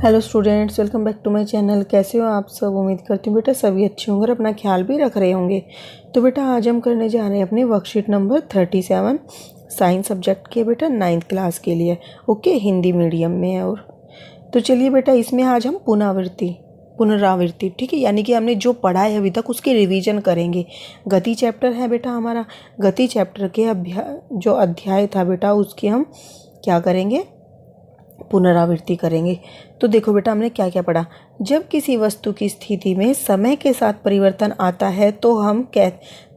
Hello students, welcome back to my channel. कैसे हो आप सब? उम्मीद करती हूँ बेटा सभी अच्छे होंगे और अपना ख्याल भी रख रहे होंगे। तो बेटा आज हम करने जा रहे हैं अपने वर्कशीट नंबर 37 साइंस सब्जेक्ट के बेटा 9th क्लास के लिए। ओके, हिंदी मीडियम में है। और तो चलिए बेटा, इसमें आज हम पुनरावृत्ति ठीक है, यानी कि हमने जो पढ़ा है अभी तक उसके रिवीजन करेंगे। गति चैप्टर है बेटा हमारा। गति चैप्टर के जो अध्याय था बेटा उसकी हम क्या करेंगे, पुनरावृत्ति करेंगे। तो देखो बेटा, हमने क्या क्या पढ़ा। जब किसी वस्तु की स्थिति में समय के साथ परिवर्तन आता है तो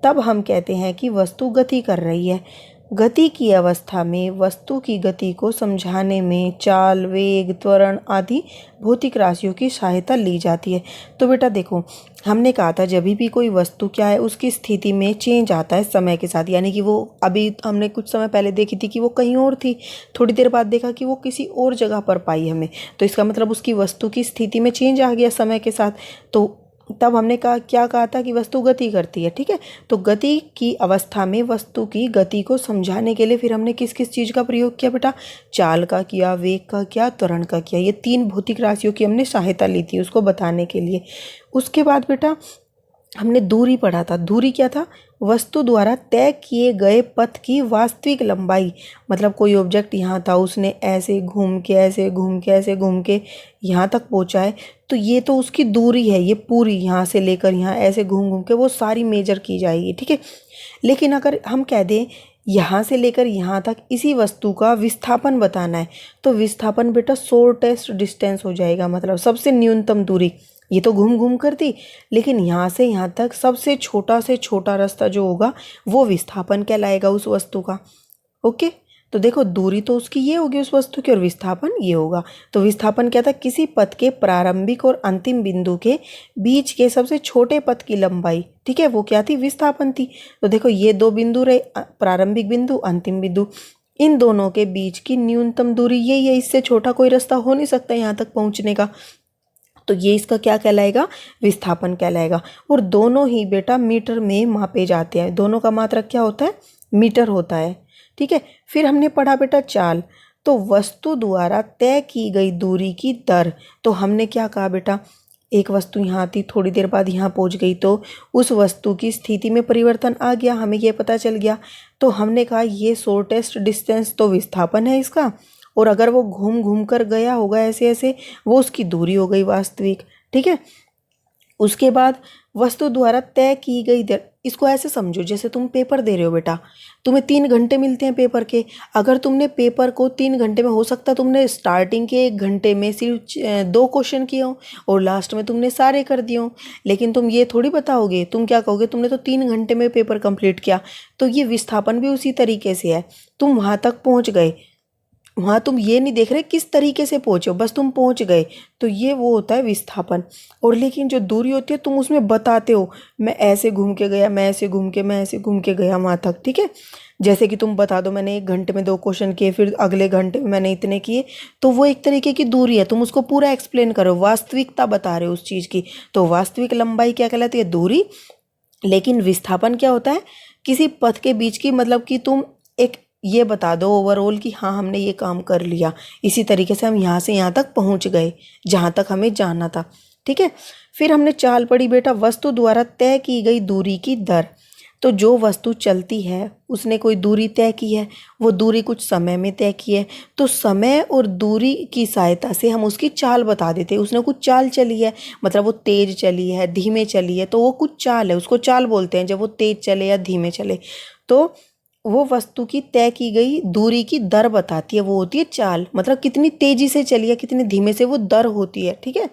तब हम कहते हैं कि वस्तु गति कर रही है। गति की अवस्था में वस्तु की गति को समझाने में चाल, वेग, त्वरण आदि भौतिक राशियों की सहायता ली जाती है। तो बेटा देखो, हमने कहा था जब भी कोई वस्तु क्या है, उसकी स्थिति में चेंज आता है समय के साथ, यानी कि वो अभी हमने कुछ समय पहले देखी थी कि वो कहीं और थी, थोड़ी देर बाद देखा कि वो किसी और जगह पर पाई हमें, तो इसका मतलब उसकी वस्तु की स्थिति में चेंज आ गया समय के साथ। तो तब हमने कहा था कि वस्तु गति करती है। ठीक है, तो गति की अवस्था में वस्तु की गति को समझाने के लिए फिर हमने किस किस चीज़ का प्रयोग किया बेटा? चाल का किया, वेग का किया, त्वरण का किया। ये 3 भौतिक राशियों की हमने सहायता ली थी उसको बताने के लिए। उसके बाद बेटा हमने दूरी पढ़ा था। दूरी क्या था? वस्तु द्वारा तय किए गए पथ की वास्तविक लंबाई। मतलब कोई ऑब्जेक्ट यहाँ था, उसने ऐसे घूम के ऐसे घूम के ऐसे घूम के यहाँ तक पहुँचा है, तो ये तो उसकी दूरी है। ये पूरी यहाँ से लेकर यहाँ ऐसे घूम घूम के वो सारी मेजर की जाएगी। ठीक है, लेकिन अगर हम कह दें यहाँ से लेकर यहाँ तक इसी वस्तु का विस्थापन बताना है, तो विस्थापन बेटा शॉर्टेस्ट डिस्टेंस हो जाएगा, मतलब सबसे न्यूनतम दूरी। ये तो घूम घूम कर दी, लेकिन यहाँ से यहाँ तक सबसे छोटा से छोटा रास्ता जो होगा वो विस्थापन कहलाएगा उस वस्तु का। ओके, तो देखो दूरी तो उसकी ये होगी उस वस्तु की, और विस्थापन ये होगा। तो विस्थापन क्या था? किसी पथ के प्रारंभिक और अंतिम बिंदु के बीच के सबसे छोटे पथ की लंबाई। ठीक है, वो क्या थी? विस्थापन थी। तो देखो ये 2 बिंदु रहे, प्रारंभिक बिंदु, अंतिम बिंदु। इन दोनों के बीच की न्यूनतम दूरी यही है, इससे छोटा कोई रास्ता हो नहीं सकता यहाँ तक पहुँचने का। तो ये इसका क्या कहलाएगा? विस्थापन कहलाएगा। और दोनों ही बेटा मीटर में मापे जाते हैं। दोनों का मात्रक क्या होता है? मीटर होता है। ठीक है, फिर हमने पढ़ा बेटा चाल। तो वस्तु द्वारा तय की गई दूरी की दर। तो हमने क्या कहा बेटा? एक वस्तु यहाँ थी, थोड़ी देर बाद यहाँ पहुँच गई, तो उस वस्तु की स्थिति में परिवर्तन आ गया, हमें ये पता चल गया। तो हमने कहा ये शॉर्टेस्ट डिस्टेंस तो विस्थापन है इसका, और अगर वो घूम घूम कर गया होगा ऐसे ऐसे, वो उसकी दूरी हो गई वास्तविक। ठीक है, उसके बाद वस्तु द्वारा तय की गई दर। इसको ऐसे समझो जैसे तुम पेपर दे रहे हो बेटा, तुम्हें 3 घंटे मिलते हैं पेपर के। अगर तुमने पेपर को 3 घंटे में, हो सकता तुमने स्टार्टिंग के 1 घंटे में सिर्फ 2 क्वेश्चन किए हो और लास्ट में तुमने सारे कर दिए हो, लेकिन तुम ये थोड़ी बताओगे, तुम क्या कहोगे? तुमने तो 3 घंटे में पेपर कंप्लीट किया। तो ये विस्थापन भी उसी तरीके से है। तुम वहाँ तक पहुँच गए, वहाँ तुम ये नहीं देख रहे किस तरीके से पहुँचे हो, बस तुम पहुँच गए, तो ये वो होता है विस्थापन। और लेकिन जो दूरी होती है तुम उसमें बताते हो, मैं ऐसे घूम के गया, मैं ऐसे घूम के, मैं ऐसे घूम के गया वहाँ तक। ठीक है, जैसे कि तुम बता दो मैंने 1 घंटे में 2 क्वेश्चन किए, फिर अगले घंटे में मैंने इतने किए, तो वो एक तरीके की दूरी है। तुम उसको पूरा एक्सप्लेन करो, वास्तविकता बता रहे हो उस चीज़ की। तो वास्तविक लंबाई क्या कहलाती है? दूरी। लेकिन विस्थापन क्या होता है? किसी पथ के बीच की, मतलब कि तुम एक ये बता दो ओवरऑल कि हाँ हमने ये काम कर लिया, इसी तरीके से हम यहाँ से यहाँ तक पहुँच गए जहाँ तक हमें जाना था। ठीक है, फिर हमने चाल पढ़ी बेटा। वस्तु द्वारा तय की गई दूरी की दर। तो जो वस्तु चलती है उसने कोई दूरी तय की है, वो दूरी कुछ समय में तय की है, तो समय और दूरी की सहायता से हम उसकी चाल बता देते हैं। उसने कुछ चाल चली है, मतलब वो तेज चली है, धीमे चली है, तो वो कुछ चाल है, उसको चाल बोलते हैं जब वो तेज चले या धीमे चले। तो वो वस्तु की तय की गई दूरी की दर बताती है, वो होती है चाल। मतलब कितनी तेजी से चली है, कितनी धीमे से, वो दर होती है। ठीक है,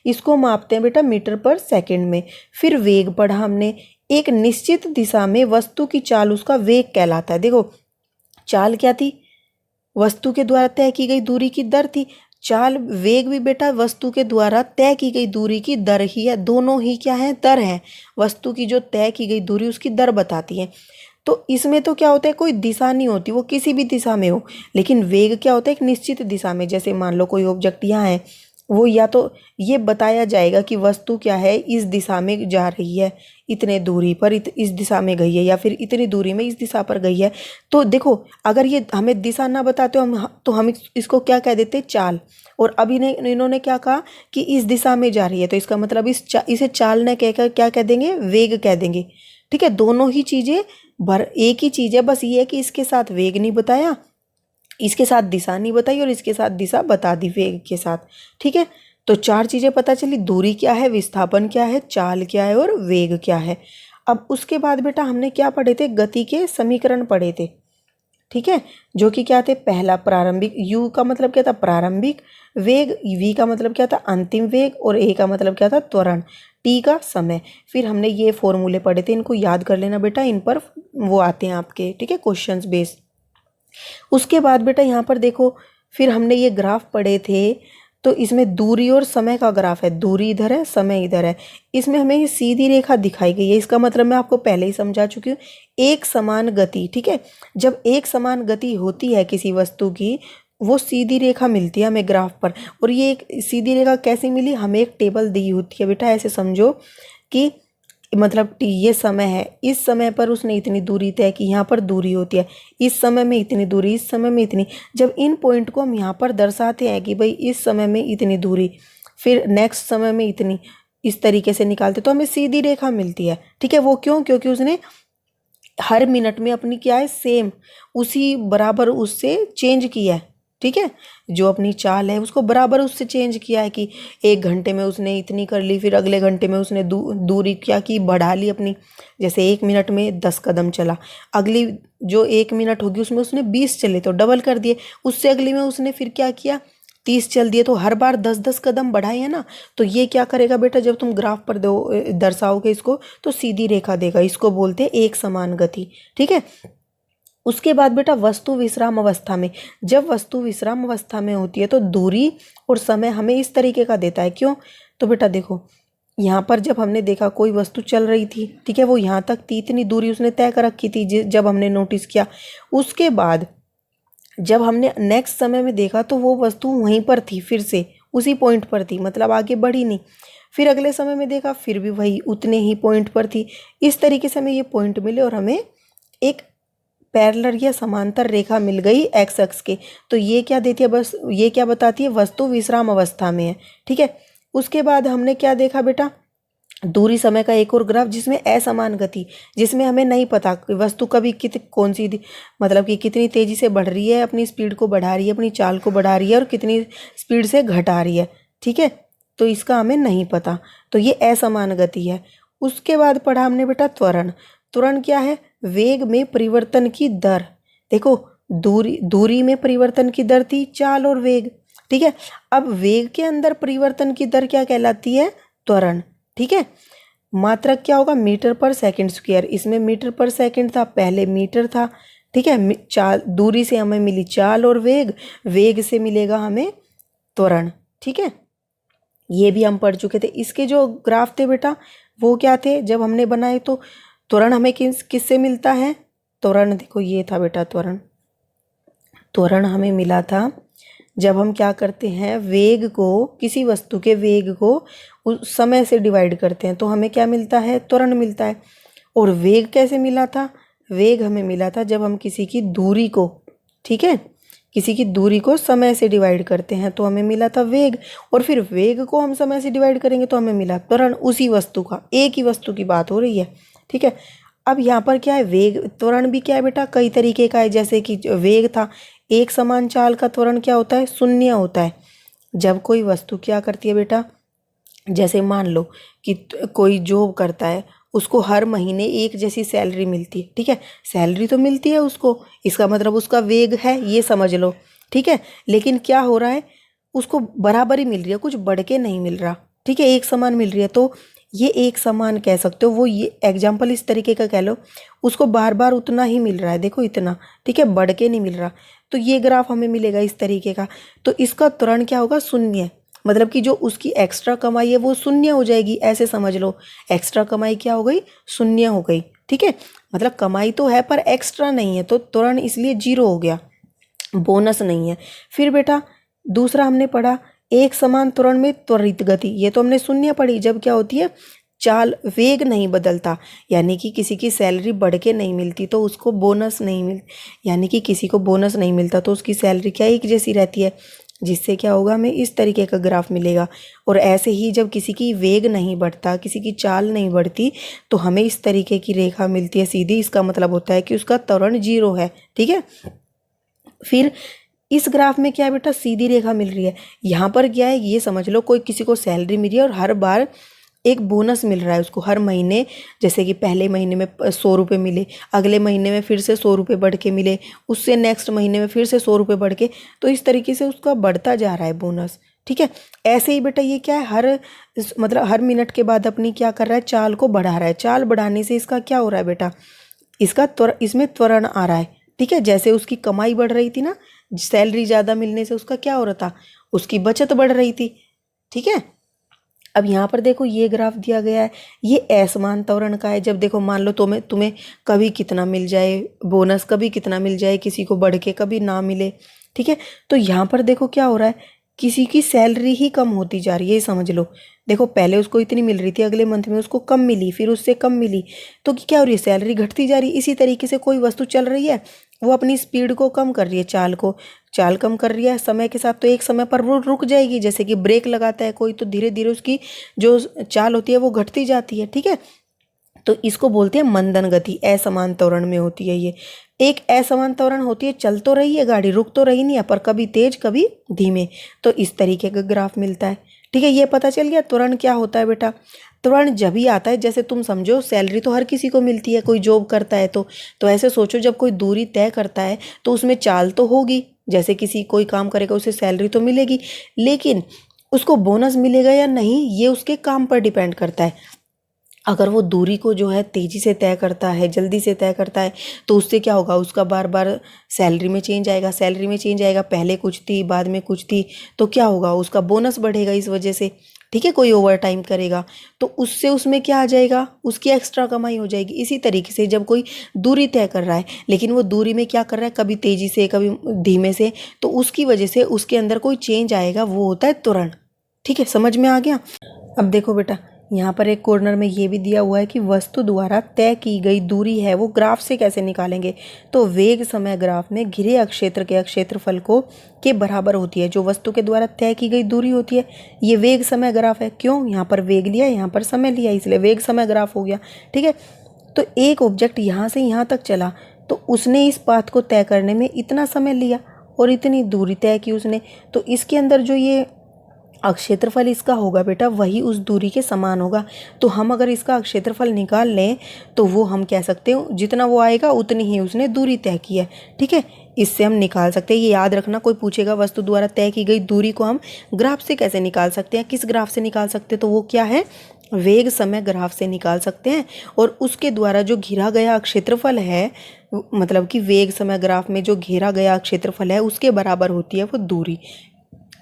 इसको मापते हैं बेटा मीटर पर सेकंड में। फिर वेग पढ़ा हमने। एक निश्चित दिशा में वस्तु की चाल उसका वेग कहलाता है। देखो चाल क्या थी? वस्तु के द्वारा तय की गई दूरी की दर थी। चाल, वेग भी बेटा वस्तु के द्वारा तय की गई दूरी की दर ही है। दोनों ही क्या है? दर है। वस्तु की जो तय की गई दूरी उसकी दर बताती है। तो इसमें तो क्या होता है, कोई दिशा नहीं होती, वो किसी भी दिशा में हो। लेकिन वेग क्या होता है? एक निश्चित दिशा में। जैसे मान लो कोई ऑब्जेक्ट यहाँ है, वो या तो ये बताया जाएगा कि वस्तु क्या है, इस दिशा में जा रही है, इतने दूरी पर इस दिशा में गई है, या फिर इतनी दूरी में इस दिशा पर गई है। तो देखो अगर ये हमें दिशा ना बताते तो हम इसको क्या कह देते, चाल। और अभी ने इन्होंने क्या कहा कि इस दिशा में जा रही है, तो इसका मतलब इसे चाल ने कहकर क्या कह देंगे, वेग कह देंगे। ठीक है, दोनों ही चीज़ें एक ही चीज़ है, बस ये है कि इसके साथ वेग नहीं बताया, इसके साथ दिशा नहीं बताई, और इसके साथ दिशा बता दी वेग के साथ। ठीक है, तो 4 चीज़ें पता चली, दूरी क्या है, विस्थापन क्या है, चाल क्या है, और वेग क्या है। अब उसके बाद बेटा हमने क्या पढ़े थे, गति के समीकरण पढ़े थे। ठीक है, जो कि क्या थे, पहला प्रारंभिक, u का मतलब क्या था, प्रारंभिक वेग, v का मतलब क्या था, अंतिम वेग, और a का मतलब क्या था, त्वरण, t का समय। फिर हमने ये फॉर्मूले पढ़े थे, इनको याद कर लेना बेटा, इन पर वो आते हैं आपके, ठीक है, क्वेश्चंस बेस। उसके बाद बेटा यहाँ पर देखो, फिर हमने ये ग्राफ पढ़े थे, तो इसमें दूरी और समय का ग्राफ है, दूरी इधर है, समय इधर है। इसमें हमें ये सीधी रेखा दिखाई गई है, इसका मतलब मैं आपको पहले ही समझा चुकी हूँ, एक समान गति। ठीक है, जब एक समान गति होती है किसी वस्तु की, वो सीधी रेखा मिलती है हमें ग्राफ पर। और ये एक सीधी रेखा कैसे मिली, हमें एक टेबल दी होती है बेटा, ऐसे समझो कि मतलब टी ये समय है, इस समय पर उसने इतनी दूरी तय की, यहाँ पर दूरी होती है, इस समय में इतनी दूरी, इस समय में इतनी। जब इन पॉइंट को हम यहाँ पर दर्शाते हैं कि भाई इस समय में इतनी दूरी, फिर नेक्स्ट समय में इतनी, इस तरीके से निकालते तो हमें सीधी रेखा मिलती है। ठीक है, वो क्यों, क्योंकि उसने हर मिनट में अपनी क्या है, सेम उसी बराबर उससे चेंज किया है। ठीक है, जो अपनी चाल है उसको बराबर उससे चेंज किया है कि 1 घंटे में उसने इतनी कर ली, फिर अगले घंटे में उसने दूरी क्या की, बढ़ा ली अपनी। जैसे 1 मिनट में 10 कदम चला, अगली जो 1 मिनट होगी उसमें उसने 20 चले तो डबल कर दिए, उससे अगली में उसने फिर क्या किया, 30 चल दिए, तो हर बार 10-10 कदम बढ़ाए है ना। तो ये क्या करेगा बेटा, जब तुम ग्राफ पर दर्शाओगे इसको, तो सीधी रेखा देगा, इसको बोलते हैं एक समान गति। ठीक है, उसके बाद बेटा वस्तु विश्राम अवस्था में, जब वस्तु विश्राम अवस्था में होती है तो दूरी और समय हमें इस तरीके का देता है। क्यों, तो बेटा देखो यहाँ पर जब हमने देखा कोई वस्तु चल रही थी, ठीक है, वो यहाँ तक थी, इतनी दूरी उसने तय कर रखी थी जब हमने नोटिस किया। उसके बाद जब हमने नेक्स्ट समय में देखा तो वो वस्तु वहीं पर थी, फिर से उसी पॉइंट पर थी, मतलब आगे बढ़ी नहीं। फिर अगले समय में देखा, फिर भी वही उतने ही पॉइंट पर थी। इस तरीके से हमें ये पॉइंट मिले और हमें एक पैरेलल या समांतर रेखा मिल गई एक्स अक्ष के। तो ये क्या देती है, बस ये क्या बताती है, वस्तु विश्राम अवस्था में है। ठीक है, उसके बाद हमने क्या देखा बेटा, दूरी समय का एक और ग्राफ, जिसमें असमान गति, जिसमें हमें नहीं पता कि वस्तु कभी कौन सी मतलब कि कितनी तेजी से बढ़ रही है, अपनी स्पीड को बढ़ा रही है, अपनी चाल को बढ़ा रही है, और कितनी स्पीड से घटा रही है। ठीक है, तो इसका हमें नहीं पता, तो ये असमान गति है। उसके बाद पढ़ा हमने बेटा त्वरण। त्वरण क्या है, वेग में परिवर्तन की दर। देखो दूरी में परिवर्तन की दर थी चाल और वेग। ठीक है, अब वेग के अंदर परिवर्तन की दर क्या कहलाती है, त्वरण। ठीक है, मात्रक क्या होगा, मीटर पर सेकंड स्क्वायर, इसमें मीटर पर सेकंड था, पहले मीटर था। ठीक है, चाल, दूरी से हमें मिली चाल और वेग, वेग से मिलेगा हमें त्वरण। ठीक है, ये भी हम पढ़ चुके थे। इसके जो ग्राफ थे बेटा वो क्या थे, जब हमने बनाए तो त्वरण हमें किससे मिलता है, त्वरण देखो ये था बेटा त्वरण। त्वरण हमें मिला था जब हम क्या करते हैं, वेग को, किसी वस्तु के वेग को उस समय से डिवाइड करते हैं, तो हमें क्या मिलता है, त्वरण मिलता है। और वेग कैसे मिला था, वेग हमें मिला था जब हम किसी की दूरी को, ठीक है, किसी की दूरी को समय से डिवाइड करते हैं तो हमें मिला था वेग, और फिर वेग को हम समय से डिवाइड करेंगे तो हमें मिला त्वरण, उसी वस्तु का, एक ही वस्तु की बात हो रही है। ठीक है, अब यहाँ पर क्या है, वेग त्वरण भी क्या है बेटा, कई तरीके का है। जैसे कि वेग था, एक समान चाल का त्वरण क्या होता है, शून्य होता है। जब कोई वस्तु क्या करती है बेटा, जैसे मान लो कि कोई जॉब करता है, उसको हर महीने एक जैसी सैलरी मिलती है। ठीक है, सैलरी तो मिलती है उसको, इसका मतलब उसका वेग है, ये समझ लो। ठीक है, लेकिन क्या हो रहा है, उसको बराबर ही मिल रही है, कुछ बढ़ के नहीं मिल रहा। ठीक है, एक समान मिल रही है, तो ये एक समान कह सकते हो। वो ये एग्जाम्पल इस तरीके का कह लो, उसको बार बार उतना ही मिल रहा है, देखो इतना। ठीक है, बढ़ के नहीं मिल रहा, तो ये ग्राफ हमें मिलेगा इस तरीके का। तो इसका त्वरण क्या होगा, शून्य, मतलब कि जो उसकी एक्स्ट्रा कमाई है वो शून्य हो जाएगी, ऐसे समझ लो। एक्स्ट्रा कमाई क्या हो गई, शून्य हो गई। ठीक है, मतलब कमाई तो है पर एक्स्ट्रा नहीं है, तो त्वरण इसलिए 0 हो गया, बोनस नहीं है। फिर बेटा दूसरा हमने पढ़ा एक समान त्वरण में त्वरित गति, ये तो हमने शून्य पढ़ी, जब क्या होती है चाल वेग नहीं बदलता, यानी कि किसी की सैलरी बढ़ के नहीं मिलती तो उसको बोनस नहीं मिलती, यानी कि किसी को बोनस नहीं मिलता तो उसकी सैलरी क्या एक जैसी रहती है, जिससे क्या होगा हमें इस तरीके का ग्राफ मिलेगा। और ऐसे ही जब किसी की वेग नहीं बढ़ता, किसी की चाल नहीं बढ़ती, तो हमें इस तरीके की रेखा मिलती है सीधी, इसका मतलब होता है कि उसका त्वरण 0 है। ठीक है, फिर इस ग्राफ में क्या है बेटा, सीधी रेखा मिल रही है। यहाँ पर क्या है ये समझ लो, कोई किसी को सैलरी मिली है और हर बार एक बोनस मिल रहा है उसको हर महीने, जैसे कि पहले महीने में 100 रुपये मिले, अगले महीने में फिर से 100 रुपये बढ़ के मिले, उससे नेक्स्ट महीने में फिर से 100 रुपये बढ़ के, तो इस तरीके से उसका बढ़ता जा रहा है बोनस। ठीक है, ऐसे ही बेटा ये क्या है, मतलब हर मिनट के बाद अपनी क्या कर रहा है, चाल को बढ़ा रहा है। चाल बढ़ाने से इसका क्या हो रहा है बेटा, इसमें त्वरण आ रहा है। ठीक है, जैसे उसकी कमाई बढ़ रही थी ना, सैलरी ज़्यादा मिलने से उसका क्या हो रहा था, उसकी बचत बढ़ रही थी। ठीक है, अब यहाँ पर देखो ये ग्राफ दिया गया है, ये असमान त्वरण का है। जब देखो मान लो तुम्हें कभी कितना मिल जाए बोनस, कभी कितना मिल जाए, किसी को बढ़ के कभी ना मिले। ठीक है, तो यहाँ पर देखो क्या हो रहा है, किसी की सैलरी ही कम होती जा रही है, ये समझ लो। देखो पहले उसको इतनी मिल रही थी, अगले मंथ में उसको कम मिली, फिर उससे कम मिली, तो क्या हो रही है, सैलरी घटती जा रही है। इसी तरीके से कोई वस्तु चल रही है, वो अपनी स्पीड को कम कर रही है, चाल कम कर रही है समय के साथ, तो एक समय पर वो रुक जाएगी। जैसे कि ब्रेक लगाता है कोई, तो धीरे धीरे उसकी जो चाल होती है वो घटती जाती है। ठीक है, तो इसको बोलते हैं मंदन गति, असमान त्वरण में होती है ये। एक असमान त्वरण होती है, चल तो रही है गाड़ी, रुक तो रही नहीं है, पर कभी तेज कभी धीमे, तो इस तरीके का ग्राफ मिलता है। ठीक है, ये पता चल गया त्वरण क्या होता है बेटा। त्वरण जब ही आता है, जैसे तुम समझो सैलरी तो हर किसी को मिलती है, कोई जॉब करता है तो ऐसे सोचो, जब कोई दूरी तय करता है तो उसमें चाल तो होगी, जैसे किसी कोई काम करेगा उसे सैलरी तो मिलेगी, लेकिन उसको बोनस मिलेगा या नहीं ये उसके काम पर डिपेंड करता है। अगर वो दूरी को जो है तेज़ी से तय करता है, जल्दी से तय करता है, तो उससे क्या होगा, उसका बार बार सैलरी में चेंज आएगा, पहले कुछ थी बाद में कुछ थी, तो क्या होगा, उसका बोनस बढ़ेगा इस वजह से। ठीक है, कोई ओवर टाइम करेगा तो उससे उसमें क्या आ जाएगा, उसकी एक्स्ट्रा कमाई हो जाएगी। इसी तरीके से जब कोई दूरी तय कर रहा है, लेकिन वो दूरी में क्या कर रहा है, कभी तेज़ी से कभी धीमे से, तो उसकी वजह से उसके अंदर कोई चेंज आएगा, वो होता है त्वरण। ठीक है, समझ में आ गया। अब देखो बेटा, यहाँ पर एक कॉर्नर में ये भी दिया हुआ है कि वस्तु द्वारा तय की गई दूरी है वो ग्राफ से कैसे निकालेंगे। तो वेग समय ग्राफ में घिरे क्षेत्र के क्षेत्रफल को के बराबर होती है। जो वस्तु के द्वारा तय की गई दूरी होती है, ये वेग समय ग्राफ है। क्यों, यहाँ पर वेग लिया, यहाँ पर समय लिया, इसलिए वेग समय ग्राफ हो गया। ठीक है, तो एक ऑब्जेक्ट यहाँ से यहाँ तक चला, तो उसने इस पाथ को तय करने में इतना समय लिया और इतनी दूरी तय की उसने, तो इसके अंदर जो ये क्षेत्रफल इसका होगा बेटा, वही उस दूरी के समान होगा। तो हम अगर इसका क्षेत्रफल निकाल लें तो वो हम कह सकते हैं जितना वो आएगा उतनी ही उसने दूरी तय की है। ठीक है, इससे हम निकाल सकते हैं। ये याद रखना, कोई पूछेगा वस्तु द्वारा तय की गई दूरी को हम ग्राफ से कैसे निकाल सकते हैं, किस ग्राफ से निकाल सकते हैं, तो वो क्या है, वेग समय ग्राफ से निकाल सकते हैं। और उसके द्वारा जो घिरा गया क्षेत्रफल है, मतलब कि वेग समय ग्राफ में जो घेरा गया क्षेत्रफल है उसके बराबर होती है वो दूरी,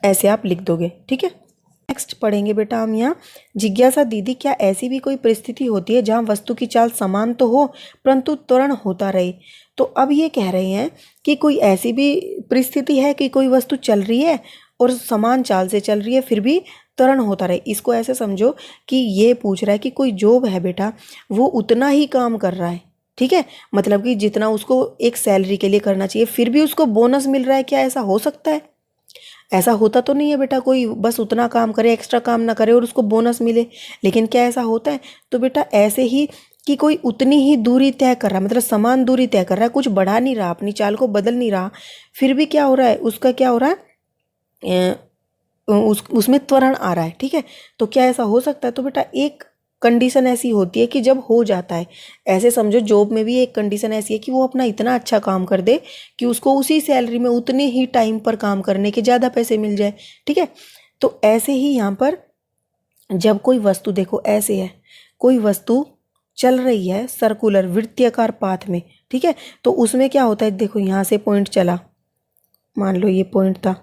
ऐसे आप लिख दोगे। ठीक है, नेक्स्ट पढ़ेंगे बेटा हम यहाँ, जिज्ञासा दीदी, क्या ऐसी भी कोई परिस्थिति होती है जहाँ वस्तु की चाल समान तो हो परंतु त्वरण होता रहे। तो अब ये कह रहे हैं कि कोई ऐसी भी परिस्थिति है कि कोई वस्तु चल रही है और समान चाल से चल रही है फिर भी त्वरण होता रहे। इसको ऐसे समझो कि ये पूछ रहा है कि कोई जॉब है बेटा, वो उतना ही काम कर रहा है। ठीक है, मतलब कि जितना उसको एक सैलरी के लिए करना चाहिए फिर भी उसको बोनस मिल रहा है। क्या ऐसा हो सकता है? ऐसा होता तो नहीं है बेटा, कोई बस उतना काम करे, एक्स्ट्रा काम ना करे और उसको बोनस मिले, लेकिन क्या ऐसा होता है? तो बेटा ऐसे ही कि कोई उतनी ही दूरी तय कर रहा है, मतलब समान दूरी तय कर रहा है, कुछ बढ़ा नहीं रहा, अपनी चाल को बदल नहीं रहा, फिर भी क्या हो रहा है, उसका क्या हो रहा है, उसमें त्वरण आ रहा है। ठीक है, तो क्या ऐसा हो सकता है? तो बेटा एक कंडीशन ऐसी होती है कि जब हो जाता है, ऐसे समझो जॉब में भी एक कंडीशन ऐसी है कि वो अपना इतना अच्छा काम कर दे कि उसको उसी सैलरी में उतने ही टाइम पर काम करने के ज़्यादा पैसे मिल जाए। ठीक है, तो ऐसे ही यहाँ पर जब कोई वस्तु, देखो ऐसे है, कोई वस्तु चल रही है सर्कुलर वृत्ताकार पाथ में। ठीक है, तो उसमें क्या होता है, देखो यहाँ से पॉइंट चला, मान लो ये पॉइंट था,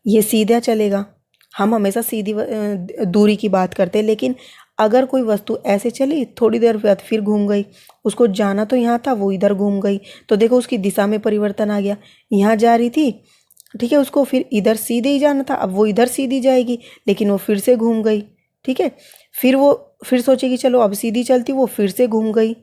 ये सीधा चलेगा। हम हमेशा सीधी दूरी की बात करते हैं, लेकिन अगर कोई वस्तु ऐसे चली, थोड़ी देर बाद फिर घूम गई, उसको जाना तो यहाँ था, वो इधर घूम गई, तो देखो उसकी दिशा में परिवर्तन आ गया। यहाँ जा रही थी, ठीक है, उसको फिर इधर सीधे ही जाना था, अब वो इधर सीधी जाएगी लेकिन वो फिर से घूम गई। ठीक है, फिर वो फिर सोचेगी चलो अब सीधी चलती, वो फिर से घूम गई।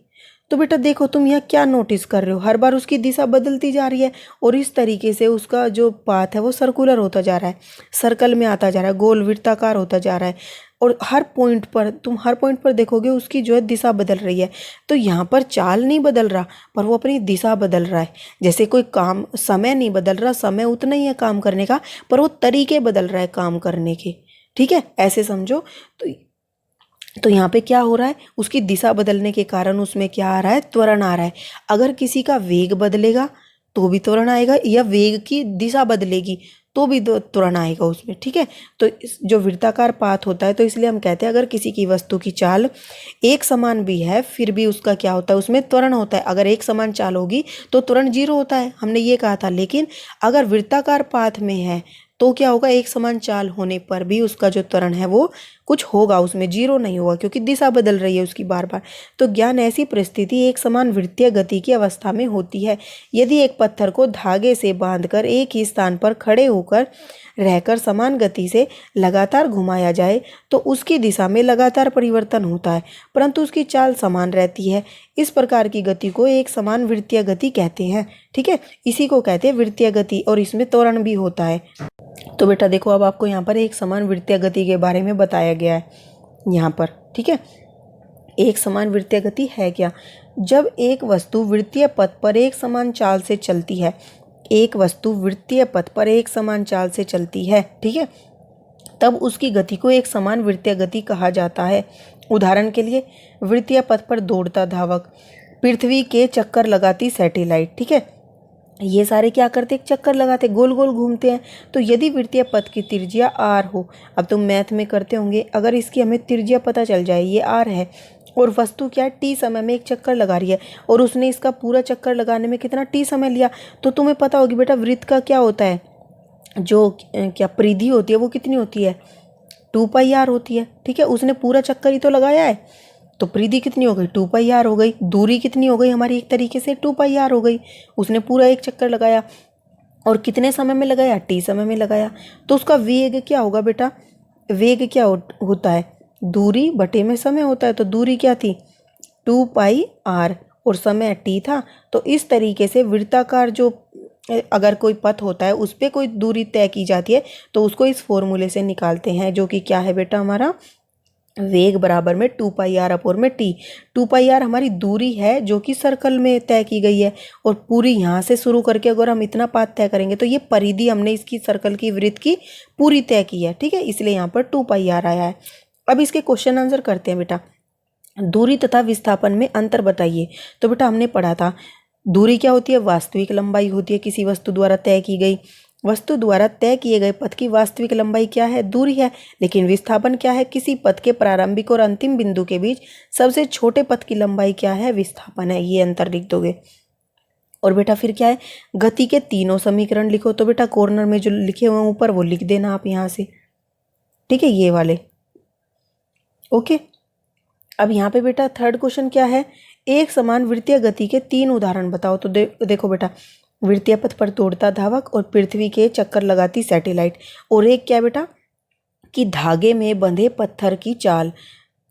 तो बेटा देखो तुम यहाँ क्या नोटिस कर रहे हो, हर बार उसकी दिशा बदलती जा रही है और इस तरीके से उसका जो पाथ है वो सर्कुलर होता जा रहा है, सर्कल में आता जा रहा है, गोल वृत्ताकार होता जा रहा है। और हर पॉइंट पर देखोगे उसकी जो है दिशा बदल रही है। तो यहाँ पर चाल नहीं बदल रहा पर वो अपनी दिशा बदल रहा है। जैसे कोई काम, समय नहीं बदल रहा, समय उतना ही है काम करने का, पर वो तरीके बदल रहा है काम करने के। ठीक है, ऐसे समझो। तो यहाँ पे क्या हो रहा है, उसकी दिशा बदलने के कारण उसमें क्या आ रहा है, त्वरण आ रहा है। अगर किसी का वेग बदलेगा तो भी त्वरण आएगा, या वेग की दिशा बदलेगी तो भी त्वरण आएगा उसमें। ठीक है, तो जो वृत्ताकार पाथ होता है, तो इसलिए हम कहते हैं अगर किसी की वस्तु की चाल एक समान भी है फिर भी उसका क्या होता है, उसमें त्वरण होता है। अगर एक समान चाल होगी तो त्वरण 0 होता है, हमने ये कहा था। लेकिन अगर वृत्ताकार पाथ में है तो क्या होगा, एक समान चाल होने पर भी उसका जो त्वरण है वो कुछ होगा, उसमें 0 नहीं होगा क्योंकि दिशा बदल रही है उसकी बार बार। तो ज्ञान ऐसी परिस्थिति एक समान वृत्तीय गति की अवस्था में होती है। यदि एक पत्थर को धागे से बांधकर एक ही स्थान पर खड़े होकर रहकर समान गति से लगातार घुमाया जाए तो उसकी दिशा में लगातार परिवर्तन होता है, परंतु उसकी चाल समान रहती है। इस प्रकार की गति को एक समान वृत्तीय गति कहते हैं। ठीक है, इसी को कहते हैं वृत्तीय गति, और इसमें त्वरण भी होता है। तो बेटा देखो अब आपको यहाँ पर एक समान वृत्तीय गति के बारे में बताया गया है यहाँ पर। ठीक है, एक समान वृत्तीय गति है क्या, जब एक वस्तु वृत्तीय पथ पर एक समान चाल से चलती है, एक वस्तु वृत्तीय पथ पर एक समान चाल से चलती है, ठीक है, तब उसकी गति को एक समान वृत्तीय गति कहा जाता है। उदाहरण के लिए वृत्तीय पथ पर दौड़ता धावक, पृथ्वी के चक्कर लगाती सैटेलाइट। ठीक है, ये सारे क्या करते, एक चक्कर लगाते, गोल गोल घूमते हैं। तो यदि वृत्तीय पथ की त्रिज्या r हो, अब तुम मैथ में करते होंगे, अगर इसकी हमें त्रिज्या पता चल जाए, ये r है और वस्तु क्या t समय में एक चक्कर लगा रही है और उसने इसका पूरा चक्कर लगाने में कितना t समय लिया, तो तुम्हें पता होगी बेटा वृत्त का क्या होता है, जो क्या परिधि होती है वो कितनी होती है, 2πr होती है। ठीक है, उसने पूरा चक्कर ही तो लगाया है, तो परिधि कितनी हो गई, 2πr हो गई। दूरी कितनी हो गई हमारी, एक तरीके से 2πr हो गई। उसने पूरा एक चक्कर लगाया और कितने समय में लगाया, t समय में लगाया। तो उसका वेग क्या होगा बेटा, वेग क्या होता है, दूरी बटे में समय होता है। तो दूरी क्या थी, 2πr और समय t था। तो इस तरीके से वृत्ताकार जो अगर कोई पथ होता है उस पर कोई दूरी तय की जाती है तो उसको इस फॉर्मूले से निकालते हैं, जो कि क्या है बेटा, हमारा वेग बराबर में 2πr अपोर में t। 2πr हमारी दूरी है जो कि सर्कल में तय की गई है, और पूरी यहाँ से शुरू करके अगर हम इतना पाथ तय करेंगे तो ये परिधि हमने इसकी सर्कल की वृत्त की पूरी तय की है। ठीक है, इसलिए यहाँ पर 2πr आया है। अब इसके क्वेश्चन आंसर करते हैं बेटा। दूरी तथा विस्थापन में अंतर बताइए। तो बेटा हमने पढ़ा था दूरी क्या होती है, वास्तविक लंबाई होती है किसी वस्तु द्वारा तय की गई। वस्तु द्वारा तय किए गए पथ की वास्तविक लंबाई क्या है, दूरी है। लेकिन विस्थापन क्या है, किसी पथ के प्रारंभिक और अंतिम बिंदु के बीच सबसे छोटे पथ की लंबाई क्या है, विस्थापन है। ये अंतर लिख दोगे। और बेटा फिर क्या है, गति के तीनों समीकरण लिखो। तो बेटा कॉर्नर में जो लिखे हुए हैं ऊपर वो लिख देना आप यहाँ से। ठीक है, ये वाले। ओके, अब यहाँ पे बेटा थर्ड क्वेश्चन क्या है, एक समान वृत्तीय गति के 3 उदाहरण बताओ। तो देखो बेटा, वृत्तीय पथ पर दौड़ता धावक और पृथ्वी के चक्कर लगाती सैटेलाइट, और एक क्या बेटा कि धागे में बंधे पत्थर की चाल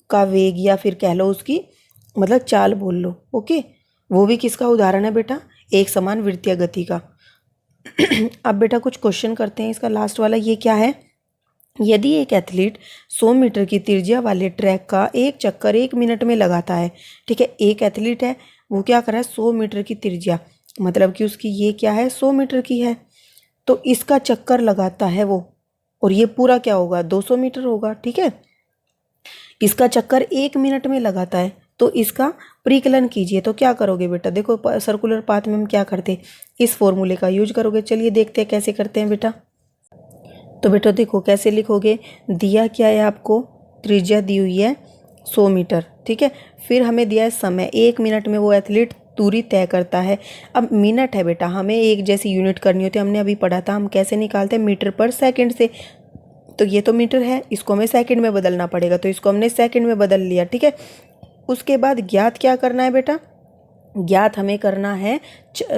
का वेग, या फिर कह लो उसकी मतलब चाल बोल लो। ओके, वो भी किसका उदाहरण है बेटा, एक समान वृत्तीय गति का। अब बेटा कुछ क्वेश्चन करते हैं। इसका लास्ट वाला ये क्या है, यदि एक एथलीट 100 मीटर की त्रिज्या वाले ट्रैक का एक चक्कर 1 मिनट में लगाता है। ठीक है, एक एथलीट है, वो क्या कर रहा है, 100 मीटर की त्रिज्या, मतलब कि उसकी ये क्या है, 100 मीटर की है, तो इसका चक्कर लगाता है वो, और ये पूरा क्या होगा, 200 मीटर होगा। ठीक है, इसका चक्कर 1 मिनट में लगाता है, तो इसका परिकलन कीजिए। तो क्या करोगे बेटा, देखो सर्कुलर पाथ में हम क्या करते, इस फॉर्मूले का यूज करोगे। चलिए देखते हैं कैसे करते हैं बेटा। तो बेटा देखो कैसे लिखोगे, दिया क्या है आपको, त्रिज्या दी हुई है 100 मीटर। ठीक है, फिर हमें दिया है समय, 1 मिनट में वो एथलीट दूरी तय करता है। अब मिनट है बेटा, हमें एक जैसी यूनिट करनी होती है, हमने अभी पढ़ा था हम कैसे निकालते हैं, मीटर पर सेकंड से। तो ये तो मीटर है, इसको हमें सेकंड में बदलना पड़ेगा, तो इसको हमने सेकंड में बदल लिया। ठीक है, उसके बाद ज्ञात क्या करना है बेटा, ज्ञात हमें करना है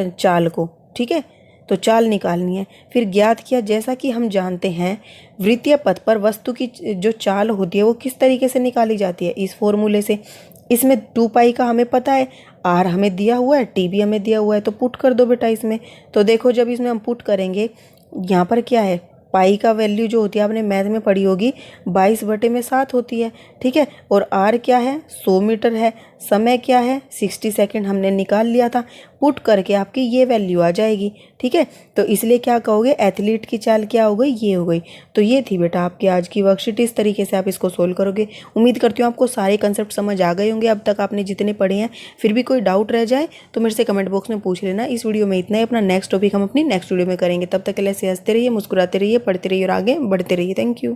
चाल को। ठीक है, तो चाल निकालनी है। फिर ज्ञात किया, जैसा कि हम जानते हैं वृत्तीय पथ पर वस्तु की जो चाल होती है वो किस तरीके से निकाली जाती है, इस फॉर्मूले से। इसमें 2 पाई का हमें पता है, आर हमें दिया हुआ है, टी भी हमें दिया हुआ है, तो पुट कर दो बेटा इसमें। तो देखो जब इसमें हम पुट करेंगे, यहाँ पर क्या है, पाई का वैल्यू जो होती है आपने मैथ में पढ़ी होगी 22/7 होती है, ठीक है। और आर क्या है, 100 मीटर है। समय क्या है, 60 सेकेंड हमने निकाल लिया था। पुट करके आपकी ये वैल्यू आ जाएगी, ठीक है। तो इसलिए क्या कहोगे, एथलीट की चाल क्या हो गई, ये हो गई। तो ये थी बेटा आपकी आज की वर्कशीट। इस तरीके से आप इसको सोल्व करोगे। उम्मीद करती हूँ आपको सारे कंसेप्ट समझ आ गए होंगे अब तक आपने जितने पढ़े हैं। फिर भी कोई डाउट रह जाए तो मेरे से कमेंट बॉक्स में पूछ लेना। इस वीडियो में इतना ही, अपना नेक्स्ट टॉपिक हम अपनी नेक्स्ट वीडियो में करेंगे। तब तक के लिए ऐसे हंसते रहिए, मुस्कुराते रहिए, पढ़ते रहिए और आगे बढ़ते रहिए। Thank you.